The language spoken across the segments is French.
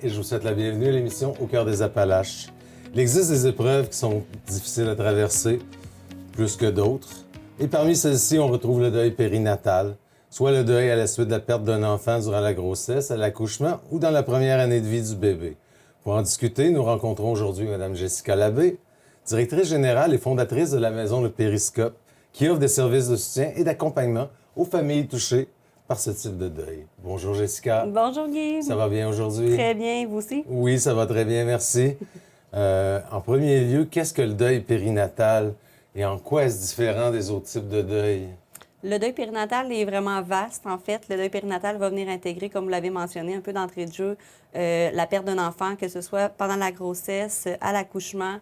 et je vous souhaite la bienvenue à l'émission Au cœur des Appalaches. Il existe des épreuves qui sont difficiles à traverser, plus que d'autres. Et parmi celles-ci, on retrouve le deuil périnatal, soit le deuil à la suite de la perte d'un enfant durant la grossesse, à l'accouchement ou dans la première année de vie du bébé. Pour en discuter, nous rencontrons aujourd'hui Mme Jessica Labbé, directrice générale et fondatrice de la Maison Le Périscope, qui offre des services de soutien et d'accompagnement aux familles touchées par ce type de deuil. Bonjour Jessica. Bonjour Guy. Ça va bien aujourd'hui? Très bien, vous aussi? Oui, ça va très bien, merci. En premier lieu, qu'est-ce que le deuil périnatal et en quoi est-ce différent des autres types de deuil? Le deuil périnatal est vraiment vaste, en fait. Le deuil périnatal va venir intégrer, comme vous l'avez mentionné un peu d'entrée de jeu, la perte d'un enfant, que ce soit pendant la grossesse, à l'accouchement,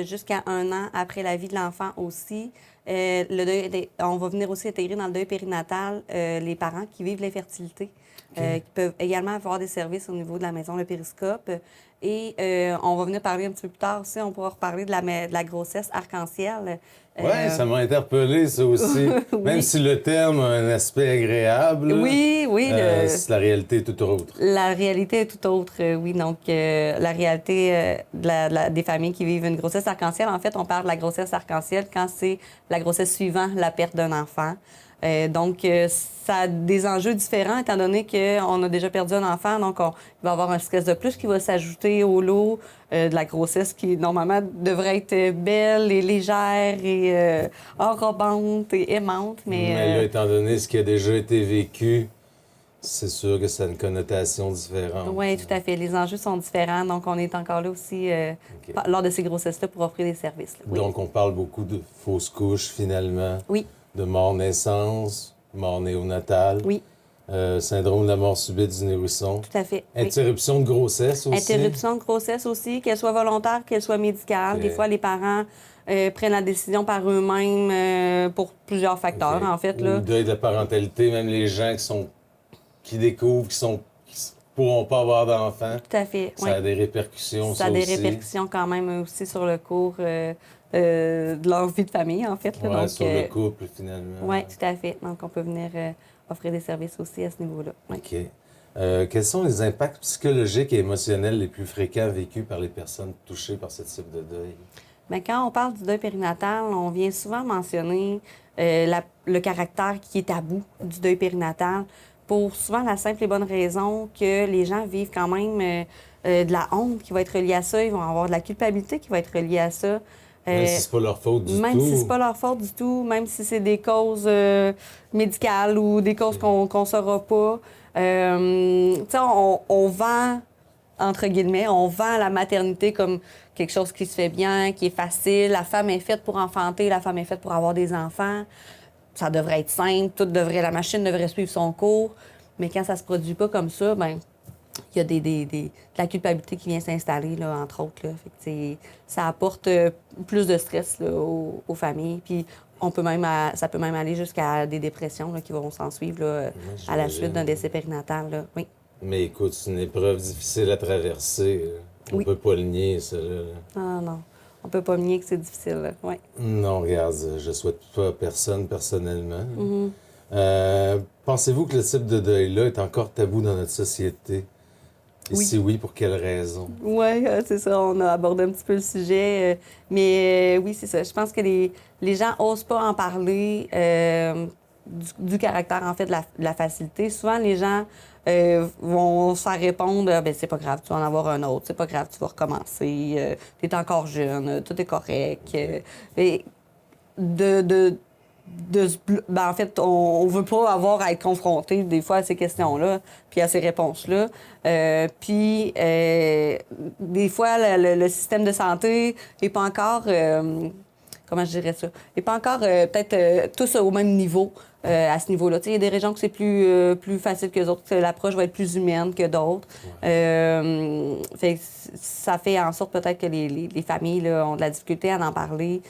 jusqu'à 1 an après la vie de l'enfant aussi. On va venir aussi intégrer dans le deuil périnatal les parents qui vivent l'infertilité, qui peuvent également avoir des services au niveau de la Maison Le Périscope. Et on va venir parler un petit peu plus tard aussi, on pourra reparler de la grossesse arc-en-ciel. Oui, ça m'a interpellé, ça aussi. Oui. Même si le terme a un aspect agréable, oui, la réalité est tout autre. La réalité est tout autre, oui. Donc, la réalité des familles qui vivent une grossesse arc-en-ciel, en fait, on parle de la grossesse arc-en-ciel quand c'est la grossesse suivant la perte d'un enfant. Donc, ça a des enjeux différents, étant donné qu'on a déjà perdu un enfant. Donc, il va y avoir un stress de plus qui va s'ajouter au lot de la grossesse qui, normalement, devrait être belle et légère et enrobante et aimante. Mais là, étant donné ce qui a déjà été vécu, c'est sûr que ça a une connotation différente. Oui, tout à fait. Les enjeux sont différents. Donc, on est encore là aussi lors de ces grossesses-là pour offrir des services. Là. Oui. Donc, on parle beaucoup de fausses couches, finalement. Oui. De mort-naissance, mort néonatale. Oui. Syndrome de la mort subite du nourrisson. Tout à fait. Interruption de grossesse aussi. Interruption de grossesse aussi, qu'elle soit volontaire, qu'elle soit médicale. Okay. Des fois, les parents prennent la décision par eux-mêmes pour plusieurs facteurs, en fait. Là. Ou deuil de la parentalité, même les gens qui découvrent, qui ne pourront pas avoir d'enfants. Tout à fait, Ça a des répercussions, ça a des répercussions quand même aussi sur le cours de leur vie de famille, en fait. Oui, sur le couple, finalement. Oui, tout à fait. Donc, on peut venir offrir des services aussi à ce niveau-là. Ouais. OK. Quels sont les impacts psychologiques et émotionnels les plus fréquents vécus par les personnes touchées par ce type de deuil? Bien, quand on parle du deuil périnatal, on vient souvent mentionner le caractère qui est tabou du deuil périnatal pour souvent la simple et bonne raison que les gens vivent quand même de la honte qui va être reliée à ça. Ils vont avoir de la culpabilité qui va être reliée à ça. Même si c'est pas leur faute du tout. Même si c'est pas leur faute du tout, même si c'est des causes médicales ou des causes qu'on ne saura pas. Tu sais, on vend, entre guillemets, on vend la maternité comme quelque chose qui se fait bien, qui est facile. La femme est faite pour enfanter, la femme est faite pour avoir des enfants. Ça devrait être simple, la machine devrait suivre son cours. Mais quand ça se produit pas comme ça, ben il y a de la culpabilité qui vient s'installer, là, entre autres. Là. Fait que ça apporte plus de stress là, aux familles. Puis ça peut même aller jusqu'à des dépressions là, qui vont s'en suivre là, à la suite d'un décès périnatal. Là. Oui. Mais écoute, c'est une épreuve difficile à traverser. On ne peut pas le nier, ça. Là. Ah non, on peut pas nier que c'est difficile. Là. Oui. Non, regarde, je souhaite pas à personne personnellement. Pensez-vous que le type de deuil-là est encore tabou dans notre société? Et oui. Si oui, pour quelles raisons? Oui, c'est ça. On a abordé un petit peu le sujet. Mais oui, c'est ça. Je pense que les gens n'osent pas en parler du caractère, en fait, de la facilité. Souvent, les gens vont s'en répondre « c'est pas grave, tu vas en avoir un autre. C'est pas grave, tu vas recommencer. Tu es encore jeune. Tout est correct. En fait, on veut pas avoir à être confronté des fois à ces questions-là, puis à ces réponses-là. Des fois, le système de santé n'est pas encore, comment je dirais ça, n'est pas encore peut-être tous au même niveau à ce niveau-là. Il y a des régions que c'est plus facile que d'autres, que l'approche va être plus humaine que d'autres. Ça fait en sorte peut-être que les familles là, ont de la difficulté à en parler.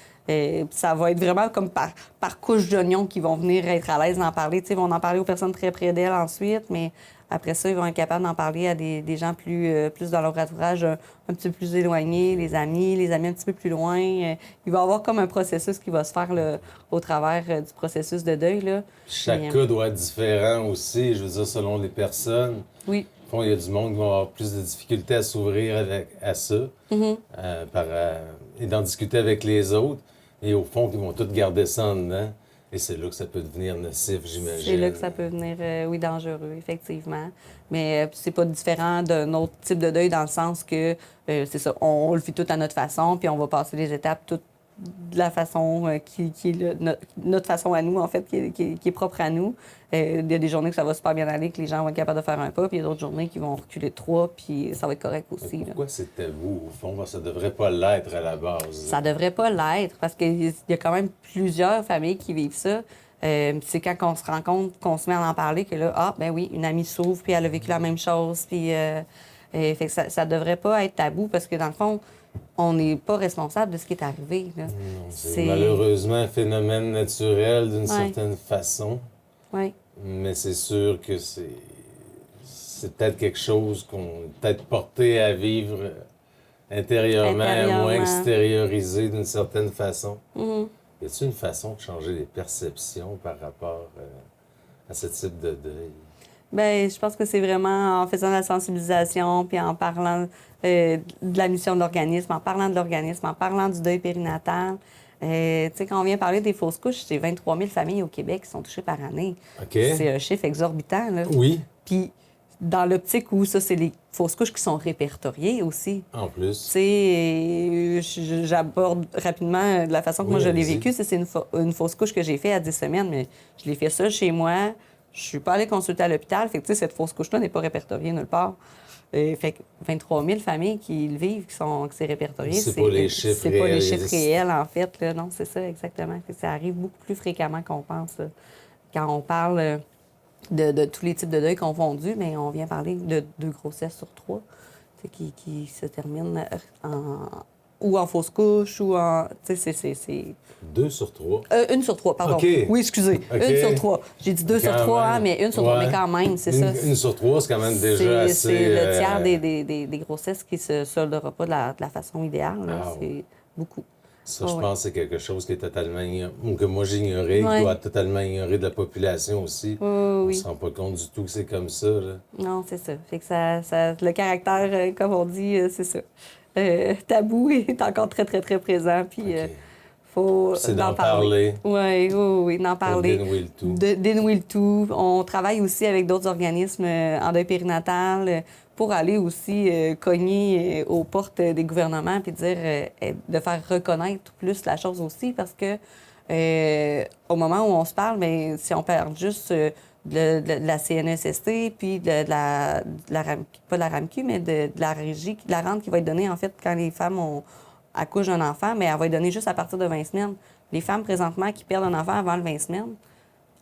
Ça va être vraiment comme par couche d'oignons qui vont venir être à l'aise d'en parler. Ils vont en parler aux personnes très près d'elles ensuite, mais après ça, ils vont être capables d'en parler à des gens plus dans leur entourage un petit peu plus éloignés, les amis un petit peu plus loin. Il va y avoir comme un processus qui va se faire là, au travers du processus de deuil. Là. Chaque cas doit être différent aussi, je veux dire, selon les personnes. Oui. fond, il y a du monde qui va avoir plus de difficultés à s'ouvrir à ça et d'en discuter avec les autres. Et au fond, ils vont tous garder ça en dedans. Et c'est là que ça peut devenir nocif, j'imagine. C'est là que ça peut devenir, oui, dangereux, effectivement. Mais c'est pas différent d'un autre type de deuil dans le sens que, c'est ça, on le fait tout à notre façon, puis on va passer les étapes toutes de la façon qui est notre façon à nous, en fait, qui est propre à nous. Il y a des journées que ça va super bien aller, que les gens vont être capables de faire un pas, puis il y a d'autres journées qui vont reculer de 3, puis ça va être correct aussi. Pourquoi c'est tabou, au fond? Ça devrait pas l'être à la base. Ça devrait pas l'être, parce qu'il y a quand même plusieurs familles qui vivent ça. C'est quand on se rend compte, qu'on se met à en parler, que là, ah, ben oui, une amie s'ouvre, puis elle a vécu la même chose, puis fait que ça devrait pas être tabou, parce que dans le fond, on n'est pas responsable de ce qui est arrivé. Là. Non, c'est malheureusement un phénomène naturel d'une certaine façon. Oui. Mais c'est sûr que c'est peut-être quelque chose qu'on est peut-être porté à vivre intérieurement, moins extériorisé d'une certaine façon. Y a-t-il une façon de changer les perceptions par rapport à ce type de deuil? Bien, je pense que c'est vraiment en faisant de la sensibilisation, puis en parlant de la mission de l'organisme, en parlant de l'organisme, en parlant du deuil périnatal. Tu sais, quand on vient parler des fausses couches, c'est 23 000 familles au Québec qui sont touchées par année. Okay. C'est un chiffre exorbitant, là. Oui. Puis, dans l'optique où ça, c'est les fausses couches qui sont répertoriées aussi. En plus. Tu sais, j'aborde rapidement de la façon que moi je l'ai vécu. C'est une fausse couche que j'ai faite à 10 semaines, mais je l'ai fait seule chez moi. Je suis pas allée consulter à l'hôpital. Fait que, tu sais, cette fausse couche-là n'est pas répertoriée nulle part. Fait que 23 000 familles qui le vivent, que c'est répertorié. C'est pas les chiffres réels. C'est pas les chiffres réels, en fait. Là. Non, c'est ça, exactement. Fait que ça arrive beaucoup plus fréquemment qu'on pense. Là. Quand on parle de tous les types de deuil confondus, mais on vient parler de 2 grossesses sur 3 qui se terminent en fausse couche ou en... Tu sais, c'est... 2 sur 3? 1 sur 3, pardon. Okay. Oui, excusez. Okay. 1 sur 3. J'ai dit 2 sur 3, hein, mais 1 sur 3, mais quand même, c'est ça. 1 sur 3, c'est quand même déjà assez... C'est le tiers des grossesses qui se soldera pas de la façon idéale. Wow. C'est beaucoup. Ça, je pense que c'est quelque chose qui est totalement ou que moi j'ignorais, qui doit être totalement ignoré de la population aussi. On ne se rend pas compte du tout que c'est comme ça. Là. Non, c'est ça. Fait que le caractère, comme on dit, c'est ça. Tabou est encore très, très, très présent. Puis, faut c'est d'en parler. Oui, d'en parler. Dénouer le tout. Dénouer le tout. On travaille aussi avec d'autres organismes en deuil périnatal pour aller aussi cogner aux portes des gouvernements puis dire de faire reconnaître plus la chose aussi parce que au moment où on se parle, bien, si on parle juste de la CNESST puis de la pas de la RAMQ, mais de la régie, de la rente qui va être donnée en fait quand les femmes accouchent d'un enfant, mais elle va être donnée juste à partir de 20 semaines. Les femmes présentement qui perdent un enfant avant le 20 semaines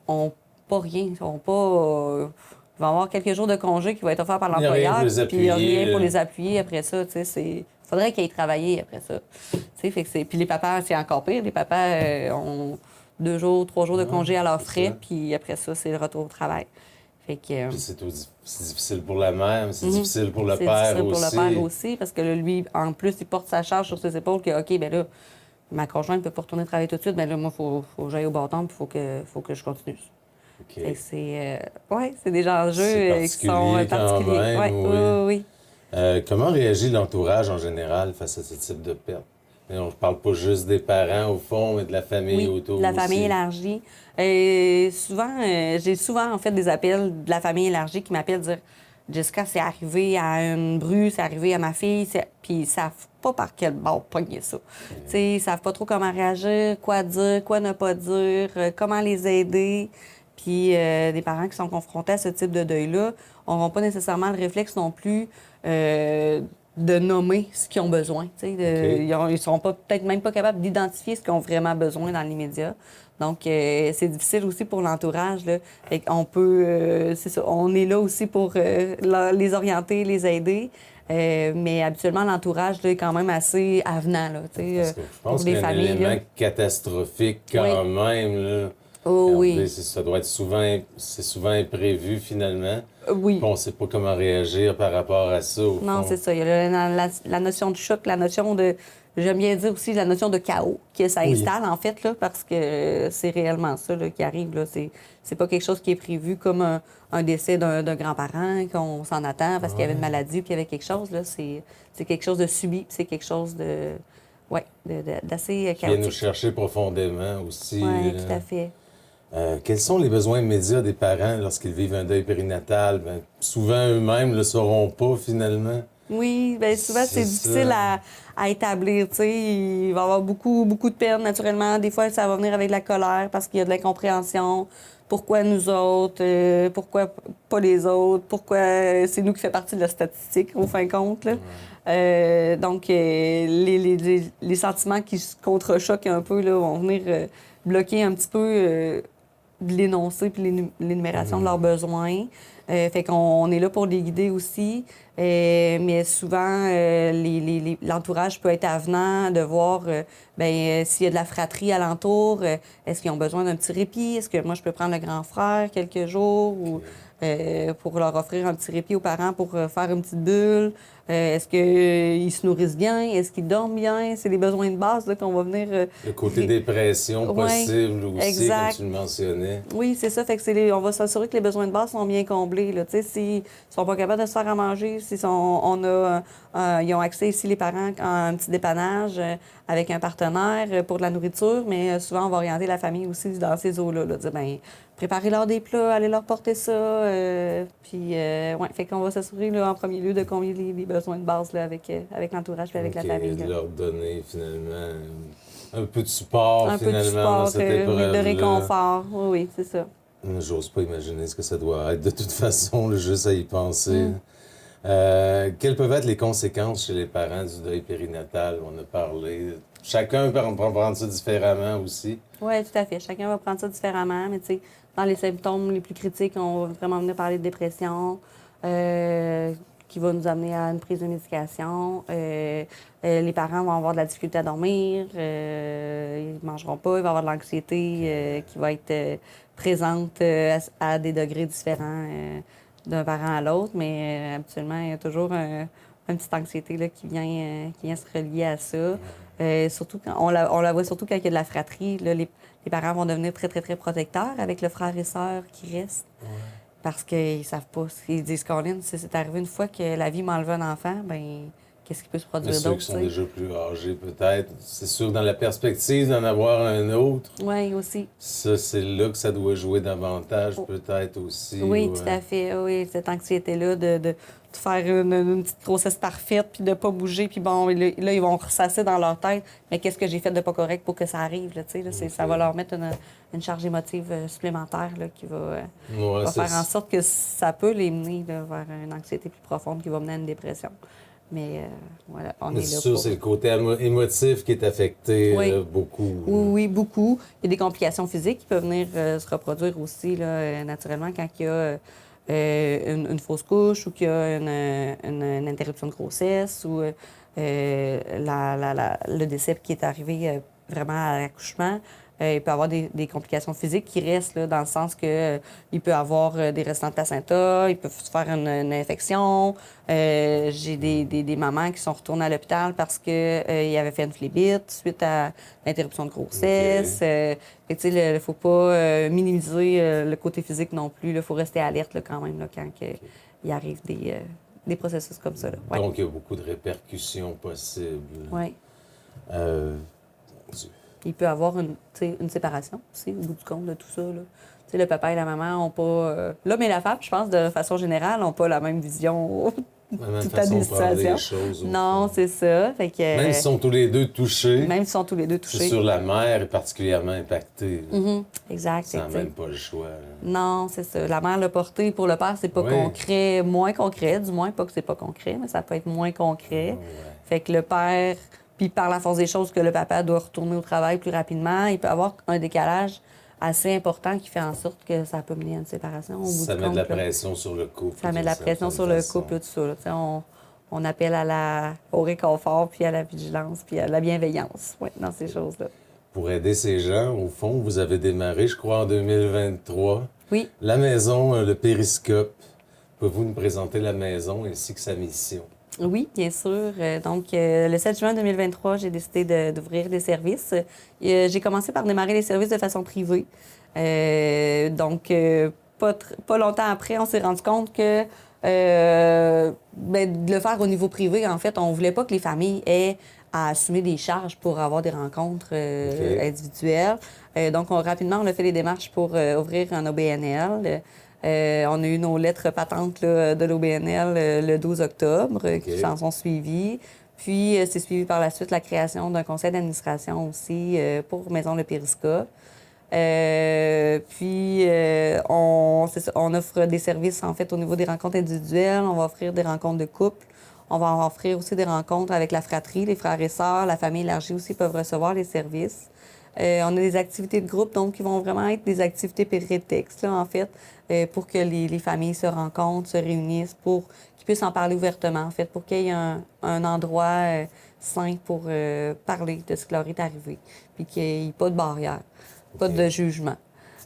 n'ont pas rien, n'ont pas... Il va y avoir quelques jours de congé qui va être offert par l'employeur, puis il n'y a rien pour les appuyer après ça. Il faudrait qu'ils aient travaillé après ça. Puis les papas, c'est encore pire. Les papas ont 2 jours, 3 jours de congé à leurs frais, puis après ça, c'est le retour au travail. Fait que, puis c'est difficile pour la mère, mais c'est difficile pour le père aussi. C'est difficile pour le père aussi, parce que là, lui, en plus, il porte sa charge sur ses épaules que, OK, bien là, ma conjointe ne peut pas retourner travailler tout de suite, bien là, moi, il faut que j'aille au bâton, puis il faut que je continue. Okay. C'est des enjeux qui sont particuliers. Même, oui. Comment réagit l'entourage en général face à ce type de perte? Et on ne parle pas juste des parents, au fond, mais de la famille autour de la famille élargie. J'ai souvent, en fait, des appels de la famille élargie qui m'appellent dire « Jessica, c'est arrivé à une bru, c'est arrivé à ma fille. » Puis ils ne savent pas par quel bord pogner ça. Ils ne savent pas trop comment réagir, quoi dire, quoi ne pas dire, comment les aider. Puis des parents qui sont confrontés à ce type de deuil-là n'auront pas nécessairement le réflexe non plus de nommer ce qu'ils ont besoin. Ils ne seront peut-être même pas capables d'identifier ce qu'ils ont vraiment besoin dans l'immédiat. Donc, c'est difficile aussi pour l'entourage. On peut, c'est ça, on est là aussi pour les orienter, les aider. Mais habituellement, l'entourage là, est quand même assez avenant. Là, parce que je pense qu'il y a un élément catastrophique quand même. Là. Oh, oui. Ça doit être souvent imprévu finalement. Oui. On ne sait pas comment réagir par rapport à ça. Non, c'est ça. Il y a la notion de choc, la notion de j'aime bien dire aussi la notion de chaos que ça installe, en fait, là, parce que c'est réellement ça là, qui arrive. Là. C'est pas quelque chose qui est prévu comme un décès d'un grand-parent, qu'on s'en attend parce qu'il y avait une maladie ou qu'il y avait quelque chose. Là. C'est quelque chose de subi, c'est quelque chose de, ouais, d'assez Qui vient chaotique. nous chercher profondément aussi. Oui, tout à fait. Quels sont les besoins immédiats des parents lorsqu'ils vivent un deuil périnatal? Ben, souvent, eux-mêmes ne le sauront pas, finalement. Oui, bien souvent, c'est C'est difficile ça. à établir, tu sais. Il va y avoir beaucoup, beaucoup de peine, naturellement. Des fois, ça va venir avec de la colère parce qu'il y a de l'incompréhension. Pourquoi nous autres? Pourquoi pas les autres? Pourquoi c'est nous qui fait partie de la statistique, au fin compte, là? Donc, les sentiments qui se contrechoquent un peu, là, vont venir bloquer un petit peu de l'énoncé puis l'énumération de leurs besoins. Fait qu'on est là pour les guider aussi. Mais souvent, l'entourage peut être avenant de voir s'il y a de la fratrie alentour, est-ce qu'ils ont besoin d'un petit répit? Est-ce que moi, je peux prendre le grand frère quelques jours ou pour leur offrir un petit répit aux parents pour faire une petite bulle? Est-ce qu'ils se nourrissent bien? Est-ce qu'ils dorment bien? C'est les besoins de base là, qu'on va venir... Le côté dépression possible aussi, exact. comme tu le mentionnais. Oui, c'est ça. Fait que on va s'assurer que les besoins de base sont bien comblés. Là. S'ils sont pas capables de se faire à manger, si ils ont accès ici, les parents, à un petit dépannage avec un partenaire pour de la nourriture, mais souvent, on va orienter la famille aussi dans ces eaux-là. Là, dire, préparez-leur des plats, allez leur porter ça. Fait qu'on va s'assurer là, en premier lieu de combler les besoins de base là, avec l'entourage et avec la famille. De leur donner finalement un peu de support Un peu de finalement dans support, cette épreuve. de réconfort. Oui, c'est ça. J'ose pas imaginer ce que ça doit être de toute façon, là, juste à y penser. Quelles peuvent être les conséquences chez les parents du deuil périnatal? On a parlé. Chacun peut prendre ça différemment aussi. Oui, tout à fait. Chacun va prendre ça différemment, mais tu sais, dans les symptômes les plus critiques, on va vraiment venir parler de dépression, qui va nous amener à une prise de médication. Les parents vont avoir de la difficulté à dormir, ils ne mangeront pas, il va y avoir de l'anxiété qui va être présente à des degrés différents d'un parent à l'autre, mais habituellement, il y a toujours une petite anxiété là, qui vient se relier à ça. Surtout quand on la voit surtout quand il y a de la fratrie. Là, les parents vont devenir très, très, très protecteurs avec le frère et sœur qui restent. Ouais. Parce qu'ils savent pas. Ils disent, Colin, si c'est arrivé une fois que la vie m'a enlevé un enfant, ben qu'est-ce qui peut se produire d'autre? Ceux qui sont déjà plus âgés, peut-être. C'est sûr, dans la perspective d'en avoir un autre. Oui, aussi. Ça, c'est là que ça doit jouer davantage, peut-être aussi. Oui, tout à fait. Oui, cette anxiété-là de faire une petite grossesse parfaite, puis de pas bouger, puis bon, là, ils vont ressasser dans leur tête, mais qu'est-ce que j'ai fait de pas correct pour que ça arrive, là, tu sais, là, ça va leur mettre une charge émotive supplémentaire, là, qui va faire en sorte que ça peut les mener là, vers une anxiété plus profonde qui va mener à une dépression. Mais voilà, on est là sûr, c'est le côté émotif qui est affecté beaucoup. Oui, beaucoup. Il y a des complications physiques qui peuvent venir se reproduire aussi, là, naturellement, quand il y a une fausse couche ou qu'il y a une interruption de grossesse ou le décès qui est arrivé vraiment à l'accouchement. Il peut y avoir des complications physiques qui restent là, dans le sens que il peut y avoir des restants de placenta, il peut se faire une infection. J'ai des mamans qui sont retournées à l'hôpital parce qu'ils avaient fait une phlébite suite à l'interruption de grossesse. Il ne faut pas minimiser le côté physique non plus. Il faut rester alerte là, quand même là, quand il arrive des processus comme ça. Là. Ouais. Donc, il y a beaucoup de répercussions possibles. Oui. Il peut y avoir une séparation aussi, au bout du compte de tout ça. Là. Le papa et la maman n'ont pas... L'homme et la femme, je pense, de façon générale, n'ont pas la même vision la même façon de voir les choses. Non, c'est ça. Fait que, même s'ils sont tous les deux touchés. Même s'ils sont tous les deux touchés. C'est sûr, la mère est particulièrement impactée. Exact. Ça n'a même pas le choix. Non, c'est ça. La mère l'a porté. Pour le père, c'est pas concret, moins concret. Du moins, pas que c'est pas concret, mais ça peut être moins concret. Fait que le père... Puis par la force des choses que le papa doit retourner au travail plus rapidement, il peut y avoir un décalage assez important qui fait en sorte que ça peut mener à une séparation. Au bout ça met de la pression sur le couple. Ça met de la pression sur le couple, tout ça. On appelle au réconfort, puis à la vigilance, puis à la bienveillance dans ces choses-là. Pour aider ces gens, au fond, vous avez démarré, je crois, en 2023. Oui. La maison, le périscope. Pouvez-vous nous présenter la maison ainsi que sa mission? Oui, bien sûr. Le 7 juin 2023, j'ai décidé d'ouvrir des services. J'ai commencé par démarrer les services de façon privée. Pas longtemps après, on s'est rendu compte que de le faire au niveau privé, en fait, on voulait pas que les familles aient à assumer des charges pour avoir des rencontres individuelles. Rapidement, on a fait les démarches pour ouvrir un OBNL. On a eu nos lettres patentes là, de l'OBNL le 12 octobre, qui s'en sont suivies. Puis, c'est suivi par la suite la création d'un conseil d'administration aussi pour Maison Le Périscope. On offre des services, en fait, au niveau des rencontres individuelles. On va offrir des rencontres de couple. On va offrir aussi des rencontres avec la fratrie, les frères et sœurs. La famille élargie aussi peuvent recevoir les services. On a des activités de groupe, donc qui vont vraiment être des activités prétextes, là, en fait, pour que les familles se rencontrent, se réunissent, pour qu'ils puissent en parler ouvertement, en fait, pour qu'il y ait un endroit sain pour parler de ce qui leur est arrivé, puis qu'il n'y ait pas de barrière, pas de jugement.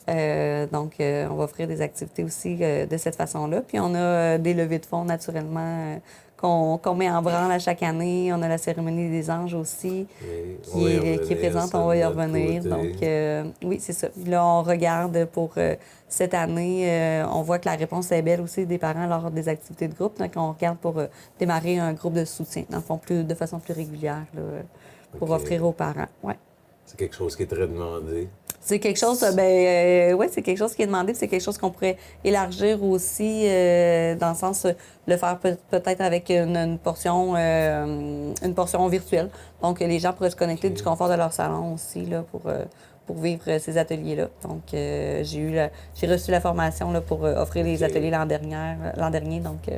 On va offrir des activités aussi de cette façon-là. Puis on a des levées de fonds, naturellement, qu'on met en branle à chaque année. On a la cérémonie des anges aussi, qui est présente. On va y revenir. Oui, c'est ça. Puis là, on regarde pour cette année. On voit que la réponse est belle aussi des parents lors des activités de groupe. Donc, on regarde pour démarrer un groupe de soutien, dans le fond, de façon plus régulière, là, pour offrir aux parents. Ouais. C'est quelque chose qui est très demandé. C'est quelque chose, c'est quelque chose qui est demandé, c'est quelque chose qu'on pourrait élargir aussi, dans le sens le faire peut-être avec une portion virtuelle. Donc, les gens pourraient se connecter du confort de leur salon aussi là, pour vivre ces ateliers-là. Donc, j'ai reçu la formation là, pour offrir les ateliers l'an dernier. Donc,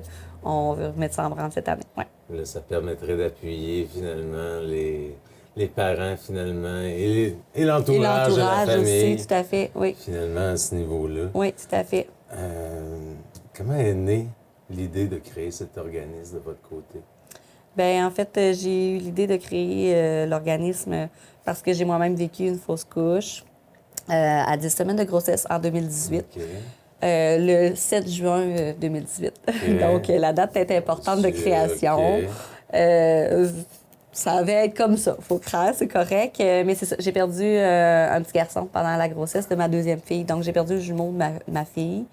on veut remettre ça en branle cette année. Ouais. Là, ça permettrait d'appuyer finalement les parents, finalement, et l'entourage de la famille. Aussi, tout à fait, oui. Finalement, à ce niveau-là. Oui, tout à fait. Comment est née l'idée de créer cet organisme de votre côté? Bien, en fait, j'ai eu l'idée de créer l'organisme parce que j'ai moi-même vécu une fausse couche à 10 semaines de grossesse en 2018. Le 7 juin 2018. Donc, la date est importante de création. Ça avait être comme ça. Faut craindre, c'est correct. Mais c'est ça. J'ai perdu un petit garçon pendant la grossesse de ma deuxième fille. Donc, j'ai perdu le jumeau de ma fille.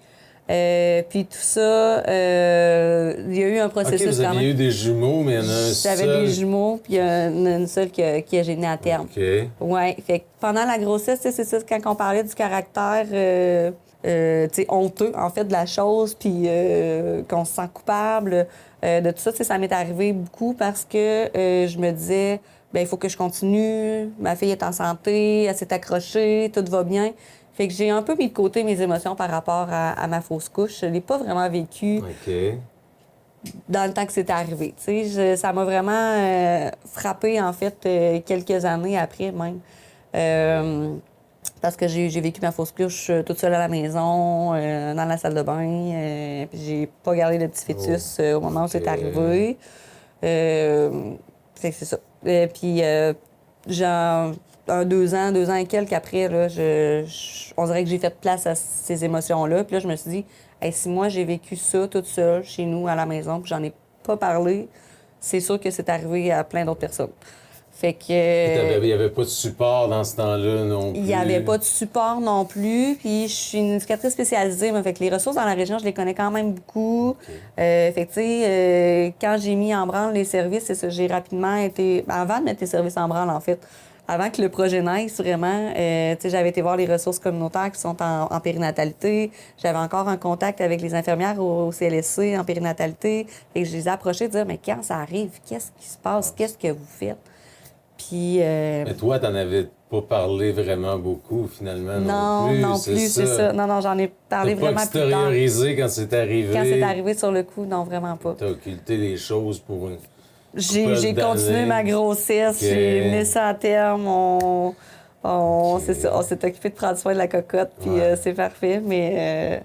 Puis tout ça, il y a eu un processus. OK, vous aviez eu des jumeaux, mais il y en a un seul. J'avais des jumeaux, puis il y en a une seule qui a géné à terme. OK. Oui. Fait que pendant la grossesse, c'est ça, quand on parlait du caractère honteux, en fait, de la chose, puis qu'on se sent coupable de tout ça, ça m'est arrivé beaucoup parce que je me disais, bien, il faut que je continue, ma fille est en santé, elle s'est accrochée, tout va bien. Fait que j'ai un peu mis de côté mes émotions par rapport à ma fausse couche. Je l'ai pas vraiment vécu dans le temps que c'était arrivé. Ça m'a vraiment frappée, en fait, quelques années après même. Parce que j'ai vécu ma fausse couche toute seule à la maison, dans la salle de bain. Puis j'ai pas gardé le petit fœtus au moment où c'est arrivé. C'est ça. Puis genre, 2 ans et quelques après, là, on dirait que j'ai fait place à ces émotions-là. Puis là, je me suis dit, hey, si moi j'ai vécu ça toute seule chez nous à la maison, puis j'en ai pas parlé, c'est sûr que c'est arrivé à plein d'autres personnes. Fait que... Il n'y avait pas de support dans ce temps-là non plus? Il n'y avait pas de support non plus. Puis je suis une éducatrice spécialisée, mais fait que les ressources dans la région, je les connais quand même beaucoup. Fait que, tu sais, quand j'ai mis en branle les services, c'est ça, j'ai rapidement été... Avant de mettre les services en branle, en fait, avant que le projet naisse, vraiment, tu sais, j'avais été voir les ressources communautaires qui sont en périnatalité. J'avais encore un contact avec les infirmières au CLSC en périnatalité. Et je les ai approchées de dire, mais quand ça arrive, qu'est-ce qui se passe? Qu'est-ce que vous faites? Puis... Mais toi, t'en avais pas parlé vraiment beaucoup, finalement, non plus. Non plus, c'est ça. Non, j'en ai parlé vraiment plus tard. T'as pas extériorisé quand c'est arrivé? Quand c'est arrivé sur le coup, non, vraiment pas. T'as occulté les choses pour une... J'ai continué ma grossesse, j'ai mené ça à terme, c'est ça, on s'est occupé de prendre soin de la cocotte, puis c'est parfait. Mais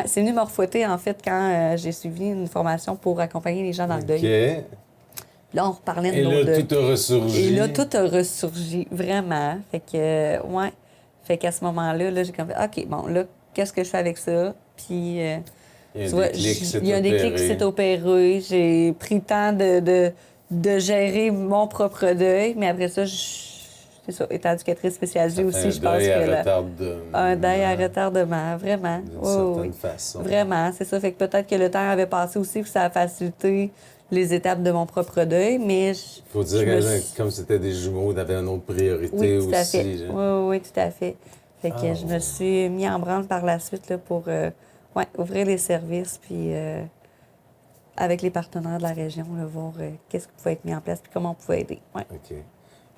c'est venu me refouetter, en fait, quand j'ai suivi une formation pour accompagner les gens dans le deuil. Là, on reparlait de nos deuils. Et là, tout a ressurgi. Et là, tout a ressurgi, vraiment. Fait que, Fait qu'à ce moment-là, j'ai comme fait, OK, bon, là, qu'est-ce que je fais avec ça? Puis Il y a Tu un vois, déclic qui s'est il y a un déclic qui s'est opéré. J'ai pris le temps de gérer mon propre deuil, mais après ça, c'est ça, étant éducatrice spécialisée Ça aussi, fait je pense que un deuil à retardement, vraiment. d'une Oui, certaine oui. façon. Vraiment, c'est ça. Fait que peut-être que le temps avait passé aussi, que ça a facilité les étapes de mon propre deuil, mais Il faut dire que comme c'était des jumeaux, tu avais une autre priorité oui, tout à aussi. fait. Oui, oui, oui, tout à fait. Fait que je me ouais. suis mis en branle par la suite là, pour ouais, ouvrir les services, puis avec les partenaires de la région, là, voir qu'est-ce qui pouvait être mis en place, puis comment on pouvait aider. Ouais. OK.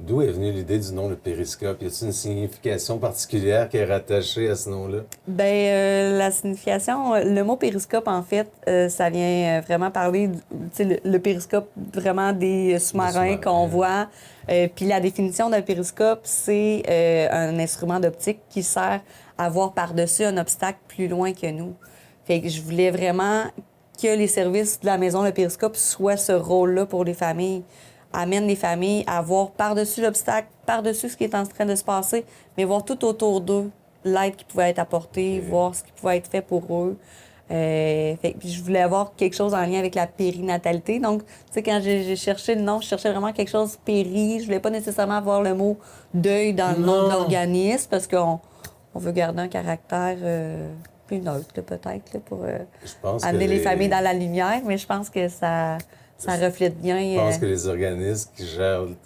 D'où est venue l'idée du nom, le périscope? Y a-t-il une signification particulière qui est rattachée à ce nom-là? Bien, la signification, le mot périscope, en fait, ça vient vraiment parler, tu sais, le périscope vraiment des sous-marins qu'on voit. Puis la définition d'un périscope, c'est un instrument d'optique qui sert à voir par-dessus un obstacle plus loin que nous. Fait que je voulais vraiment que les services de la maison, le périscope, soient ce rôle-là pour les familles, amène les familles à voir par-dessus l'obstacle, par-dessus ce qui est en train de se passer, mais voir tout autour d'eux l'aide qui pouvait être apportée, voir ce qui pouvait être fait pour eux. Puis je voulais avoir quelque chose en lien avec la périnatalité. Donc, tu sais, quand j'ai cherché le nom, je cherchais vraiment quelque chose péri. Je voulais pas nécessairement avoir le mot deuil dans le nom de l'organisme parce qu'on veut garder un caractère plus neutre, là, peut-être, là, pour amener les familles dans la lumière. Mais je pense que ça reflète bien. Je pense que les organismes qui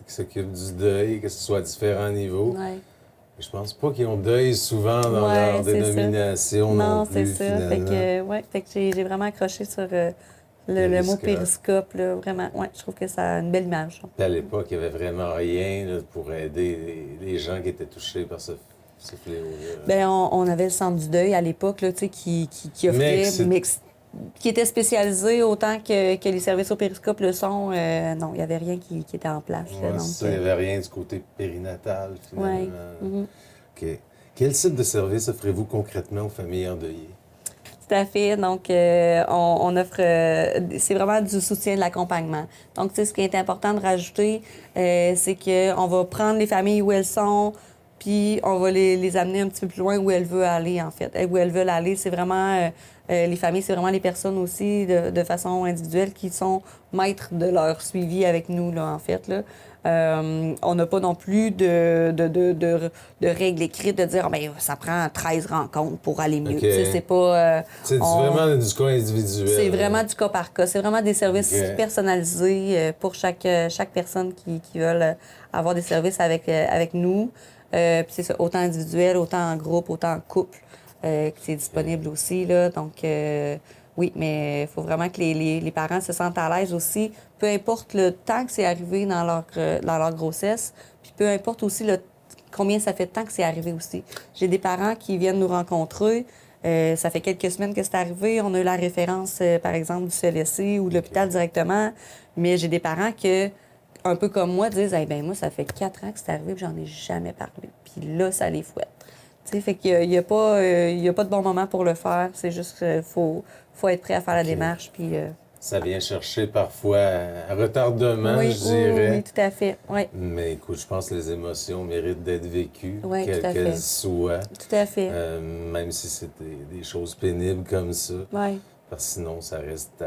s'occupent du deuil, que ce soit à différents niveaux, Ouais. je pense pas qu'ils ont deuil souvent dans leur dénomination non plus, c'est ça. finalement. Fait que j'ai vraiment accroché sur le mot périscope, là, vraiment. Ouais, je trouve que ça a une belle image. Puis à l'époque, il n'y avait vraiment rien là, pour aider les gens qui étaient touchés par ce fléau-là. Bien, on avait le centre du deuil à l'époque, là, tu sais, qui offrait, qui était spécialisé autant que les services au périscope le sont. Non, il n'y avait rien qui était en place. Ouais, donc, ça, il n'y avait rien du côté périnatal, finalement. Ouais. OK. Quel type de service offrez-vous concrètement aux familles endeuillées? Tout à fait. Donc, on offre... c'est vraiment du soutien, de l'accompagnement. Donc, tu sais, ce qui est important de rajouter, c'est qu'on va prendre les familles où elles sont, puis on va les amener un petit peu plus loin où elles veulent aller, en fait. Où elles veulent aller, c'est vraiment... les familles, c'est vraiment les personnes aussi, de façon individuelle, qui sont maîtres de leur suivi avec nous, là, en fait, là. On n'a pas non plus de règles écrites de dire ben, ça prend 13 rencontres pour aller mieux. Okay. C'est pas. C'est vraiment du cas individuel. C'est vraiment du cas par cas. C'est vraiment des services personnalisés pour chaque personne qui veulent avoir des services avec nous. Puis c'est ça, autant individuel, autant en groupe, autant en couple, que c'est disponible aussi. Là. Donc, oui, mais il faut vraiment que les parents se sentent à l'aise aussi, peu importe le temps que c'est arrivé dans leur grossesse, puis peu importe aussi combien ça fait de temps que c'est arrivé aussi. J'ai des parents qui viennent nous rencontrer, ça fait quelques semaines que c'est arrivé, on a eu la référence, par exemple, du CLSC ou de l'hôpital directement, mais j'ai des parents qui, un peu comme moi, disent hey, « ben moi, ça fait 4 ans que c'est arrivé, puis j'en ai jamais parlé. » Puis là, ça les fouette. T'sais, fait qu'il n'y a pas de bon moment pour le faire. C'est juste qu'il faut être prêt à faire la démarche. Puis, ça vient chercher parfois un retardement, oui, je dirais. Oui, tout à fait. Oui. Mais écoute, je pense que les émotions méritent d'être vécues, oui, quelles soient. Tout à fait. Même si c'est des choses pénibles comme ça. Oui. Parce que sinon, ça reste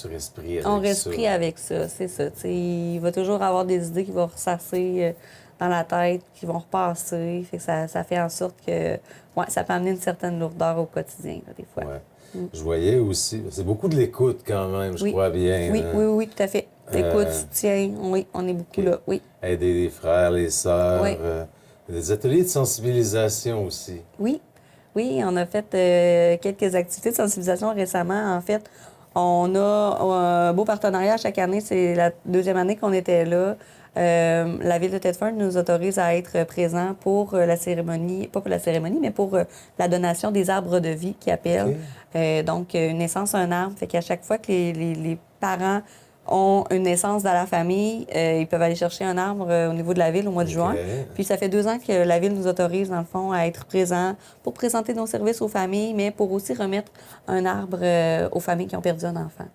tu restes pris avec ça. On reste pris avec ça, c'est ça. T'sais, il va toujours avoir des idées qui vont ressasser dans la tête, qui vont repasser. Fait que ça fait en sorte que ça peut amener une certaine lourdeur au quotidien, là, des fois. Ouais. Je voyais aussi, c'est beaucoup de l'écoute quand même, je crois bien. Oui, oui, tout à fait. L'écoute, soutien, oui, on est beaucoup là, oui. Aider les frères, les sœurs, des ateliers de sensibilisation aussi. Oui, on a fait quelques activités de sensibilisation récemment. En fait, on a un beau partenariat chaque année. C'est la 2e année qu'on était là. La Ville de Thetford nous autorise à être présents pour la cérémonie, pas pour la cérémonie, mais pour la donation des arbres de vie qui appellent. Donc, une naissance, un arbre. Fait qu'à chaque fois que les parents ont une naissance dans la famille, ils peuvent aller chercher un arbre au niveau de la Ville au mois de juin. Puis ça fait 2 ans que la Ville nous autorise, dans le fond, à être présents pour présenter nos services aux familles, mais pour aussi remettre un arbre aux familles qui ont perdu un enfant.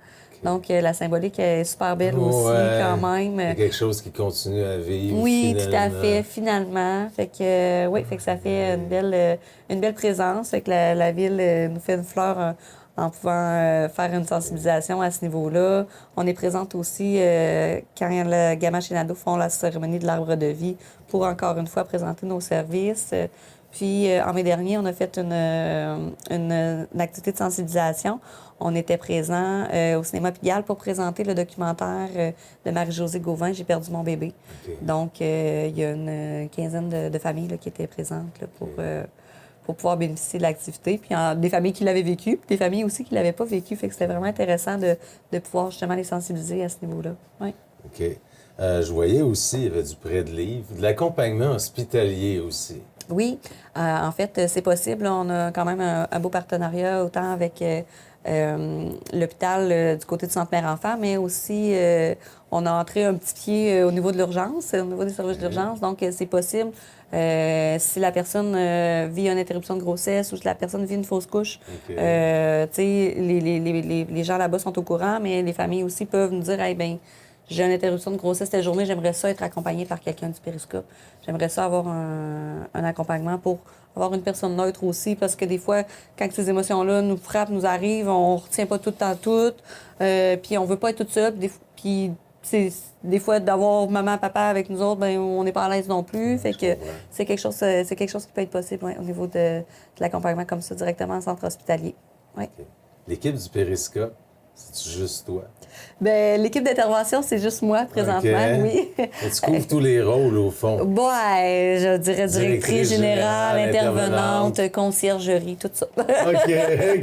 Donc, la symbolique est super belle aussi, quand même. C'est quelque chose qui continue à vivre, oui, finalement. tout à fait, finalement. Fait que, fait que ça fait une belle présence. Fait que la Ville nous fait une fleur en pouvant faire une sensibilisation à ce niveau-là. On est présente aussi quand le Gamache et Nadeau font la cérémonie de l'arbre de vie pour, encore une fois, présenter nos services. Puis, en mai dernier, on a fait une activité de sensibilisation. On était présent au cinéma Pigalle pour présenter le documentaire de Marie-Josée Gauvin, J'ai perdu mon bébé. OK. Donc, il y a une quinzaine de familles là, qui étaient présentes là, pour pouvoir bénéficier de l'activité. Puis, des familles qui l'avaient vécu, puis des familles aussi qui ne l'avaient pas vécu. Fait que c'était vraiment intéressant de pouvoir justement les sensibiliser à ce niveau-là. Ouais. OK. Je voyais aussi, il y avait du prêt de livres, de l'accompagnement hospitalier aussi. Oui, en fait, c'est possible. On a quand même un beau partenariat, autant avec l'hôpital du côté du Centre Mère-Enfant, mais aussi on a entré un petit pied au niveau de l'urgence, au niveau des services d'urgence. Donc, c'est possible. Si la personne vit une interruption de grossesse ou si la personne vit une fausse couche, OK. les gens là-bas sont au courant, mais les familles aussi peuvent nous dire, hey, ben, j'ai une interruption de grossesse cette journée, j'aimerais ça être accompagnée par quelqu'un du périscope. J'aimerais ça avoir un accompagnement pour avoir une personne neutre aussi, parce que des fois, quand ces émotions-là nous frappent, nous arrivent, on ne retient pas tout le temps tout, puis on veut pas être toute seule, puis des fois, d'avoir maman, papa avec nous autres, ben on n'est pas à l'aise non plus. Fait que c'est quelque chose qui peut être possible au niveau de l'accompagnement comme ça, directement en centre hospitalier. Ouais. OK. L'équipe du périscope, c'est juste toi? Bien, l'équipe d'intervention, c'est juste moi présentement, OK. oui. Et tu couvres tous les rôles, au fond. Je dirais directrice générale, intervenante, intervenante, conciergerie, tout ça. OK,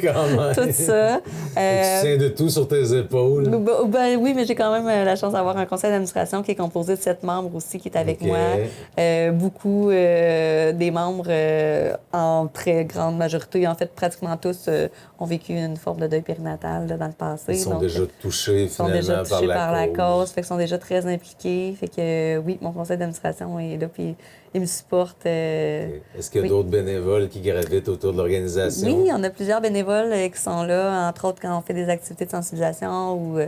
quand même. Tout ça. Tu tiens de tout sur tes épaules. Ben oui, mais j'ai quand même la chance d'avoir un conseil d'administration qui est composé de 7 membres aussi, qui est avec OK. moi. Beaucoup des membres, en très grande majorité, en fait, pratiquement tous, ont vécu une forme de deuil périnatal là, dans le passé. Ils sont Donc, déjà touchés, sont finalement, déjà touchés par la cause. Fait qu'ils sont déjà très impliqués. Fait que oui, mon conseil d'administration est là, puis il me supporte. OK. Est-ce qu'il y a oui. d'autres bénévoles qui gravitent autour de l'organisation? Oui, on a plusieurs bénévoles qui sont là, entre autres quand on fait des activités de sensibilisation ou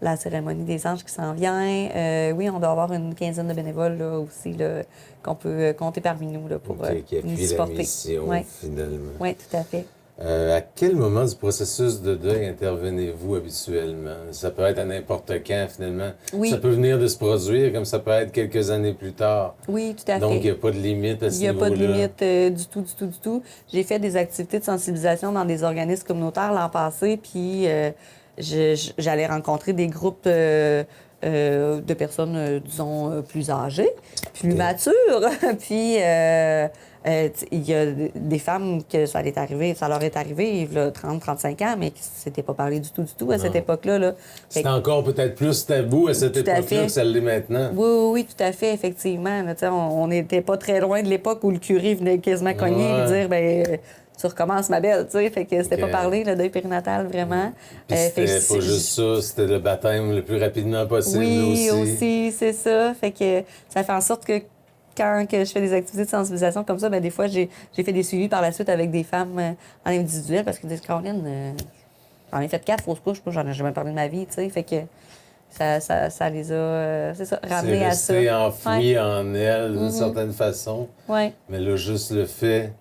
la cérémonie des anges qui s'en vient. Oui, on doit avoir une quinzaine de bénévoles là, aussi là, qu'on peut compter parmi nous là, pour OK, qui nous appuient la supporter. mission, Oui, finalement. oui, tout à fait. À quel moment du processus de deuil intervenez-vous habituellement? Ça peut être à n'importe quand, finalement. Oui. Ça peut venir de se produire, comme ça peut être quelques années plus tard. Oui, tout à Donc, fait. il n'y a pas de limite à ce Il n'y a niveau-là. pas de limite du tout. J'ai fait des activités de sensibilisation dans des organismes communautaires l'an passé, puis j'allais rencontrer des groupes de personnes, disons, plus âgées, plus OK. matures. Puis, il y a des femmes que ça leur est arrivé, il y a 30-35 ans, mais qui ne s'étaient pas parlé du tout à cette Non. époque-là. Là. Fait C'est encore peut-être plus tabou à cette Tout à époque-là fait. que ça l'est maintenant. Oui, tout à fait, effectivement. Là, on n'était pas très loin de l'époque où le curé venait quasiment cogner et dire ben tu recommences, ma belle. Fait que c'était OK. pas parlé, le deuil périnatal, vraiment. Puis Fait c'était que pas juste ça, c'était le baptême le plus rapidement possible Oui, aussi. aussi, c'est ça. Fait que ça fait en sorte que quand je fais des activités de sensibilisation comme ça, ben des fois, j'ai fait des suivis par la suite avec des femmes en individuel parce qu'ils disent, Caroline, j'en ai fait 4 fausses couches, moi, j'en ai jamais parlé de ma vie, tu sais. Fait que ça les a, c'est ça, ramenés à ça. C'est resté enfoui en elle d'une Mhm. certaine façon. Oui. Mais là, juste le fait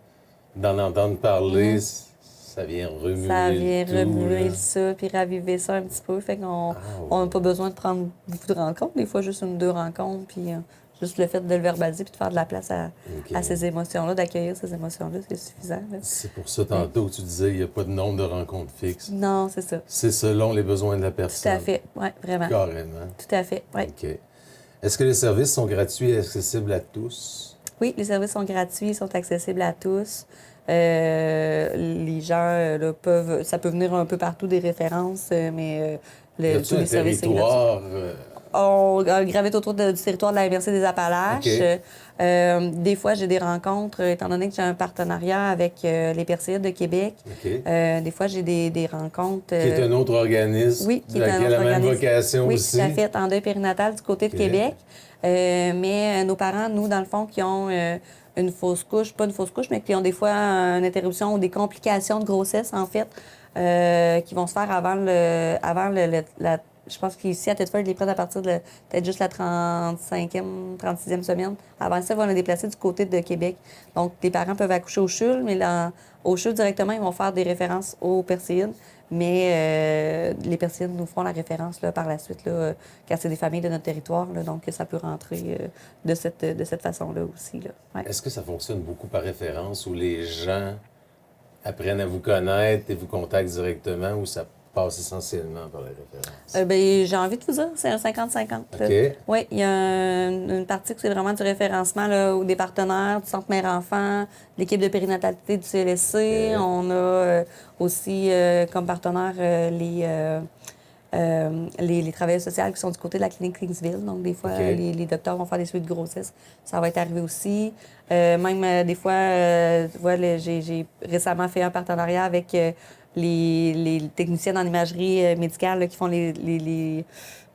d'en entendre parler, ça vient remuer Ça vient le tout, remuer là. ça, puis raviver ça un petit peu. Fait qu'on n'a pas besoin de prendre beaucoup de rencontres. Des fois, juste 1 ou 2 rencontres, puis juste le fait de le verbaliser puis de faire de la place à ces émotions-là, d'accueillir ces émotions-là, c'est suffisant. Là. C'est pour ça, tantôt, tu disais qu'il n'y a pas de nombre de rencontres fixes. Non, c'est ça. C'est selon les besoins de la Tout personne. à fait. Oui, vraiment. Carrément. Tout à fait. Oui. OK. Est-ce que les services sont gratuits et accessibles à tous? Oui, les services sont gratuits, sont accessibles à tous. Les gens là, ça peut venir un peu partout des références, mais Y a-t-il tous un les services sont gratuits. territoire? On gravite autour du territoire de la MRC des Appalaches. OK. Des fois, j'ai des rencontres, étant donné que j'ai un partenariat avec les Perséides de Québec. OK. Des fois, j'ai des rencontres. Qui est un autre organisme? Oui, qui est qui un a autre la même organisme. vocation Oui, aussi? tout à fait, en deuil périnatal du côté de OK. Québec. Mais nos parents, nous, dans le fond, qui ont une fausse couche, pas une fausse couche, mais qui ont des fois une interruption ou des complications de grossesse, en fait, qui vont se faire avant je pense qu'ici, à Thetford, ils les prennent à partir de peut-être juste la 35e, 36e semaine. Avant ça, ils vont les déplacer du côté de Québec. Donc, les parents peuvent accoucher au CHUL, mais au CHUL, directement, ils vont faire des références aux Perséides. Mais les Perséides nous feront la référence là, par la suite, là, car c'est des familles de notre territoire. Là, donc, ça peut rentrer de cette façon-là aussi. Là. Ouais. Est-ce que ça fonctionne beaucoup par référence où les gens apprennent à vous connaître et vous contactent directement ou ça passe essentiellement par les références? Ben, j'ai envie de vous dire, c'est un 50-50. OK. Oui, il y a une partie que c'est vraiment du référencement là, ou des partenaires du Centre Mère-Enfant, l'équipe de périnatalité du CLSC. OK. On a aussi comme partenaire les travailleurs sociaux qui sont du côté de la clinique Kingsville. Donc, des fois, OK. les docteurs vont faire des suites de grossesse. Ça va être arrivé aussi. Des fois, tu vois, j'ai récemment fait un partenariat avec les techniciennes en imagerie médicale là, qui font les